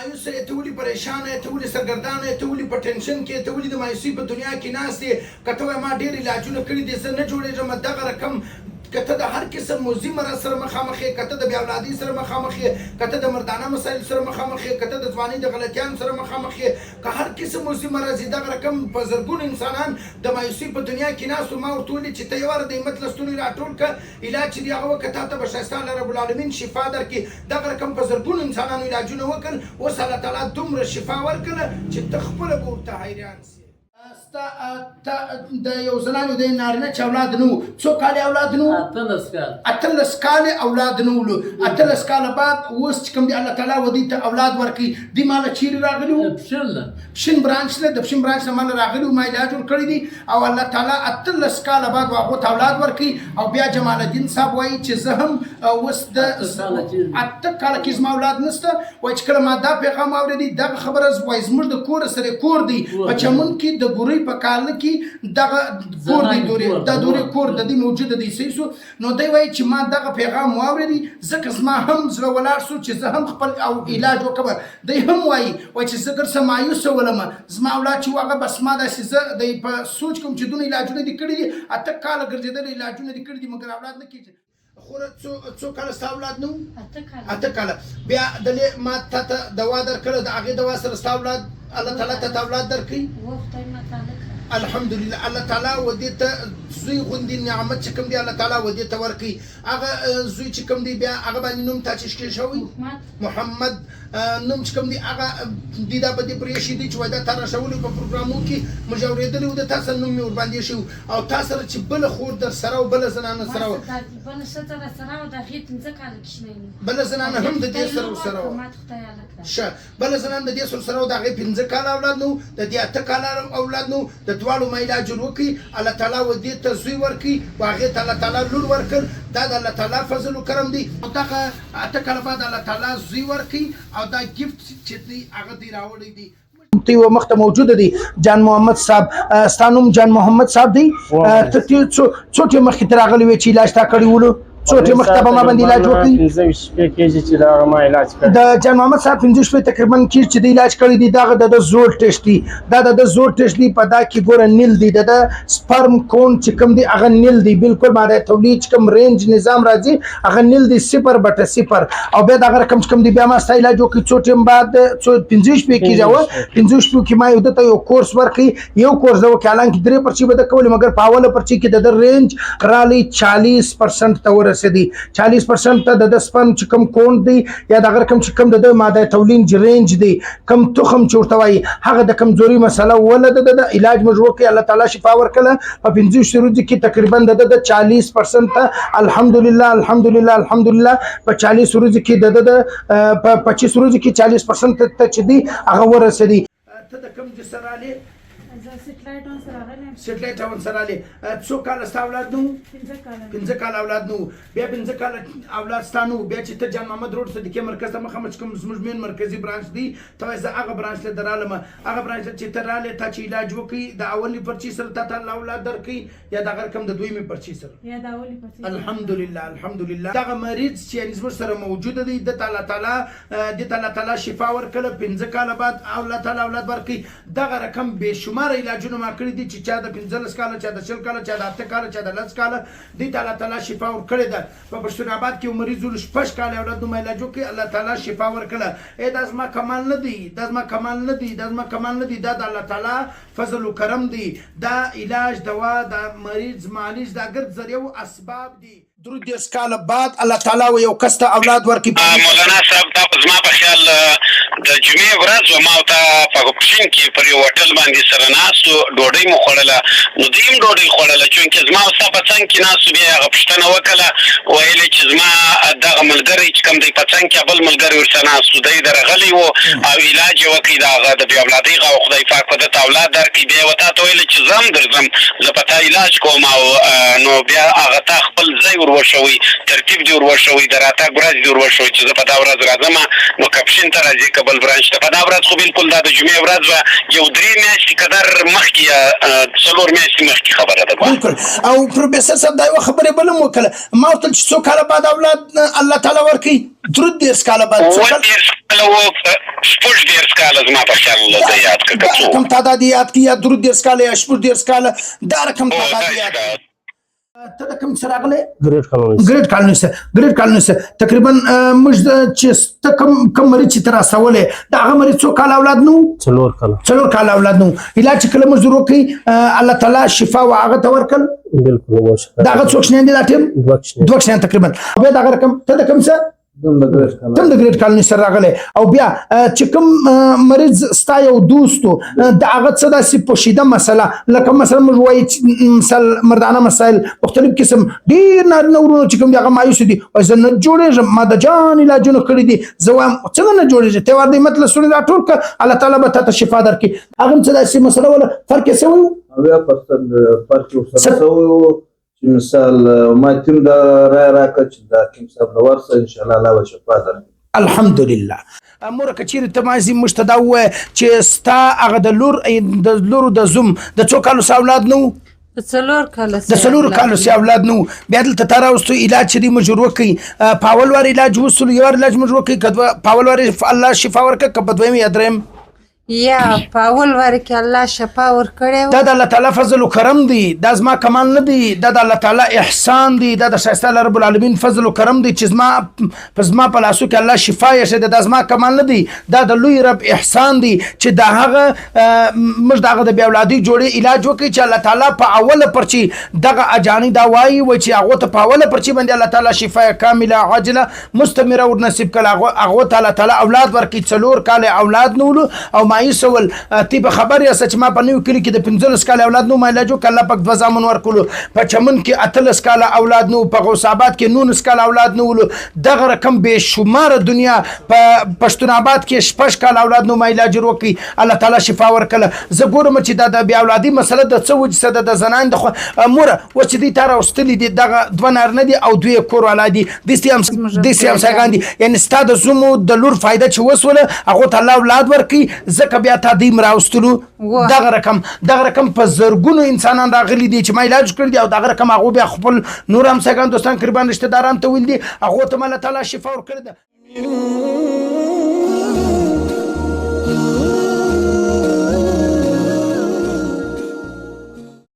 مایوسه یې، ته ولې پریشانه یې، ته ولې سرګردانه یې، ته ولې په ټینشن کې یې، ته ولې د مایوسۍ په دنیا کې ناست یې. که ته وایې ما ډېر علاجونه کړي دي، زه نه جوړېږم دغه رقم. که ته د هر قسم موضوعي مرض سره مخامخ یې، که ته د بې اولادۍ سره مخامخ یې، که ته د مردانه مسایلو سره مخامخ یې، که ته د ځوانۍ د غلطیانو سره مخامخ یې، که هر قسم موضوعي مرض یې، دغه رقم په زرګونو انسانان د مایوسۍ په دنیا کې ناست وو. ما ورته وویلې چې ته یې واره د همت له ستوني راټول کړه، علاج چې دی هغه وکړه، تا ته به ښایسته الله رب العالمین شفا درکړي. دغه رقم په زرګونو انسانانو علاجونه وکړل، اوس الله تعالی دومره شفا ورکړله چې ته خپله به ورته حیران سې. د یو زنانو د نارینه چې اولاد نه و، څو کاله اولاد نه و؟ 18 کاله اولاد نه ولو. 18 کاله بعد اوس چې کوم دی الله تعالی ودې ته اولاد ورکړي. دوی ماله چیرې راغلي وو؟ پښین برانچ نه، د پښین برانچ نه ماله راغلي وو، ما علاج ورکړی دي او الله تعالی 18 کاله بعد هغو ته اولاد ورکړي. او بیا جمال الدین صاحب وایي چې زه هم اوس د 8 کاله کې زما اولاد نشته. وایي چې کله ما دا پیغام اورېدی دغه خبره وایي زموږ د کور سره کور دی په چمن کې د ګورۍ په کال کې دغه کور دی، د دورې کور د دې موجوده دی صحیح شو. نو دی وایي چې ما دغه پیغام واورېدی، ځکه زما هم زړه ولاړ شو چې زه هم خپل او علاج وکړم. دی هم وایي چې زه ګر څه مایوسه ولم، زما اولاد چې هغه بس ما داسې زه دی په سوچ کوم چې دونه علاجونه دې کړي دي، 8 کاله ګرځېدلي علاجونه دې کړي دي مګر اولاد نه کېږي. خوره څو کاله ستا اولاد نه و؟ 8 کاله. بیا دلې ما تا ته دوا درکړه، د هغې دوا سره ستا اولاد الله تعالی ته اولاد درکړي. الحمدلله الله تعالی ودې ته زوی غوندې نعمت چې کوم دی الله تعالی ودې ته ورکړي. هغه زوی چې کوم دی بیا هغه باندې نوم تا تشکیل شوی محمد نوم چې کوم دی هغه دی دا به دې پرېښي دي چې وایي دا تا راښولی په پروګرامونو کې موږ اورېدلی وو، د تا سره نوم مې ورباندې ایښی وو. او تا سره چې بله خور در سره وه، بله زنانه سره وه، بله زنانه هم د دې سره ورسره وه. ښه، بله زنانه د دې سره وه، د هغې 15 کاله اولاد نه و، د دې 8 کاله اولاد نه و. د دواړو ما علاج وکړي، الله تعالی ودې ته زوی ورکړي و هغې ته الله تعالی لور ورکړ. دا د الله تعالی فضل و کرم دی. او دغه 8 کاله بعد الله تعالی زوی ورکړي او دا ګفت چې دی هغه دی راوړی دی. تی و مخته موجوده دی جان محمد صاحب، ستا نوم جان محمد صاحب دی. ته څو ټیم مخکې ته راغلی وې چې علاج تا کړی ولو؟ څو ټیم مخکې به ما باندې علاج وکړي؟ 15 شپې کېږي چې دغه ما علاج کړی. د جان محمد صاحب 15 شپې تقریبا کېږي چې د علاج کړی دی. دغه د زوړ ټیسټ دی، دا د زوړ ټیسټ دی. په دا کې ګوره نیل دی، د سپرم کون چې کوم دی هغه نیل دی، بالکل ماده تولید چې کوم رینج نظام راځي هغه نیل دی 0/0. او بیا دغه رقم چې کوم دی بیا ما ستا علاج وکړي. څو ټیم بعد 15 شپې کېږي، 15 شپو کې ما یو دته یو کورس ورکړي، یو کورس د وکړي. حالانکې 3 پرچې به د کولې مګر په اوله پرچې کې د رینج رالی 40% ته ورسېدي. 40% ته د سپرم چې کوم کون دی یا دغه رقم چې کوم د ماده تولید رینج دی، کوم تخم چې ورته وایي هغه د کمزوري مسله ولده د علاج موږ وکړي. الله تعالی شفا ورکړله. په 15 ورځو کې تقریبا د 40% ته الحمدلله الحمدلله الحمدلله په 40 ورځو کې د په 25 ورځو کې 40% ته چې دی هغه ورسېدي. ته د کوم جسر رالی؟ سټلایټ ټاون سره رالی. څو کاله ستا اولاد نه و؟ 15 کاله اولاد نه و. بیا 15 کاله اولاد ستا نه و. بیا چې ته جان محمد روډ صدیقې مرکز ته مخامخ چې کوم زموږ مین مرکزي برانچ دی، ته وایې زه هغه برانچ ته درالم. هغه برانچ ته چې ته رالې، تا چې علاج وکړي د اولې پرچې سره تا ته اولاد درکړي یا دغه رقم د دویمې پرچې سره؟ الحمدلله الحمدلله. دغه مریض چې یعنې زموږ سره موجوده دی، دې ته الله تعالی شفا ورکړله. 15 کاله بعد الله تعالی اولاد ورکړي. دغه رقم بې شماره علاجونه ما کړي دي چې چا د 15 کاله، چا د 20 کاله، چا د 8 کاله، چا د 10 کاله. دې ته الله تعالی شفا ورکړې ده. په پښتون آباد کې یو مریض ولو 6 کاله اولاد نو ما علاج وکړي، الله تعالی شفا ورکړله. دا زما کمال نه دی، دا زما کمال نه دی، دا زما کمال نه دی، دا د الله تعالی فضل و کرم دی. دا علاج دوا د مریض معالج دا ګرد ذریعه و اسباب دي. درود 10 کاله بعد الله تعالی و یو کس ته اولاد ورکړي. مولانا صاحب دا زما په خیال د جمعې ورځ و ما ته په پښین کې پر یو هوټل باندې سره ناستو، ډوډۍ مو خوړله. نو دیم ډوډۍ خوړله چونکې زما او ستا په څنګ کې ناستو. بیا هغه پوښتنه وکړله، ویلې چې زما دغه ملګری چې کوم دی په څنګ کې بل ملګری ورسره ناست و، دی درغلی و او علاج یې وکړي د هغه د بې اولادۍ هغه خدای پاک په ده ته اولاد درکړي. بیا یې ورته ته ویلې چې زه هم درځم، زه په تا علاج کوم. او نو بیا هغه تا خپل ځای وروښوي، ترتیب دې وروښوي، د راتګ ورځ دې وروښوي چې زه په دا ورځ راځم. نو که پښین ته راځې که بل بل برانچ ته. په دا ورځ خو بالکل دا د جمعې ورځ وه، یو 3 میاشتې قدر مخکې یا 4 میاشتې مخکې خبره ده. بالکل. او پروفیسر صاحب دا یوه خبرې بله مو وکړه، ما ورته چې څو کاله بعد اولاد الله تعالی ورکوي؟ درود 30 کاله بعد. 30 کاله و 30 کاله زما په خیال ده یاد کړه. کوم تعداد یاد کړي، یا درود 30 کاله یا 30 کاله، دا رقم تعداد یاد کړي. ته د کوم څه راغلی؟ ګریډ کالوني سره تقریبا موږ چې ته کوم مریض چې ته راسولی د هغه مریض څو کاله اولاد نه و؟ 4 کاله اولاد نه و. علاج چې کله موږ ضرور کوي الله تعالی شفا و هغه ته ورکړل. بالکل د هغه څو کشنیان دي دا ټیم؟ 2 کشنیان تقریبا. بیا د هغه رقم ته د کوم څه؟ تم د ګریډ کالوني سره راغلی. او بیا چې کوم مریض ستا یو دوست و د هغه څه داسې پوشیده مسله، لکه مثلا موږ وایي مثال مردانه مسایل مختلف قسم، ډېر نارینه ورونه چې کوم دي هغه مایوس دي، وایي زه نه جوړېږم، ما د جان علاجونه کړي دي، زه وایم څنګه نه جوړېږي؟ ته ورته مطلب سړي راټول کړه، الله تعالی به تا ته شفا درکړي. هغه هم څه داسې مسله وله فرق یې څه و؟ فرق یې ورسره څه و چې مثال ما تیم دا رای راکړه چې دا حکیم صاحب له ورسه انشاءالله الله به شفا درکړي. الحمدلله. موره که چیرې ته مازې موږ ته دا ووایه چې ستا هغه د لورو د زوم د څو کالو سه اولاد نه و؟ د 4 کالو سه اولاد نه و. بیا دلته تا راوستو علاج چې دی موږ وکړي، په اول وار علاج وستلو، یو وار علاج موږ وکړي، که په اول وار الله شفا ورکړه، که په دویم یا دریم؟ یا په اول وار کې الله شفا ورکړی و. دا د الله تعالی فضل و کرم دی، دا زما کمال نه دی، دا د الله تعالی احسان دی، دا د ښایسته الله رب العالمین فضل و کرم دی چې زما په لاسو کې الله شفا یې دا زما کمال نه دی، دا د لوی رب احسان دی چې د هغه موږ د هغه د بې اولادۍ جوړې علاج وکړي چې الله تعالی په اوله پرچې دغه اجاني دا وایي چې هغو ته په اوله پرچې باندې الله تعالی شفا کامله عاجله مستمره ور نصیب کړه. هغو ته الله تعالی اولاد ورکړي. 4 کاله اولاد نه ولو او مایسول تی به خبر یاست چې ما په نوي کلي کې د 15 کاله اولاد نو ما علاج وکړ، الله پاک 2 زامن ورکړلو. په چمن کې 18 کاله اولاد نو، په غوث آباد کې 19 کاله اولاد نو ولو. دغه رقم بې شماره دنیا په پښتون آباد کې 6 کاله اولاد نو ما علاج وکړي، الله تعالی شفا ورکړه. زه ګورم چې دا د بې اولادۍ مسله د څه وجې څه د زنان د موره اوس چې دوی تا راوستلي دي دغه 2 نارینه دي او 2 کور والا دي، داسې همسایګان دي، یعنې ستا د زومو د لور فایده چې وسوله هغو ته الله اولاد ورکړي، ځکه بیا تا دیم راوستلو. دغه رقم په زرګونو انسانان راغلي دي چې ما علاج کړی دي، او دغه رقم هغو بیا خپل نور همسایګان دوستان قربان رشته داران ته ویل دي، هغو ته الله تعالی شفا ورکړې ده.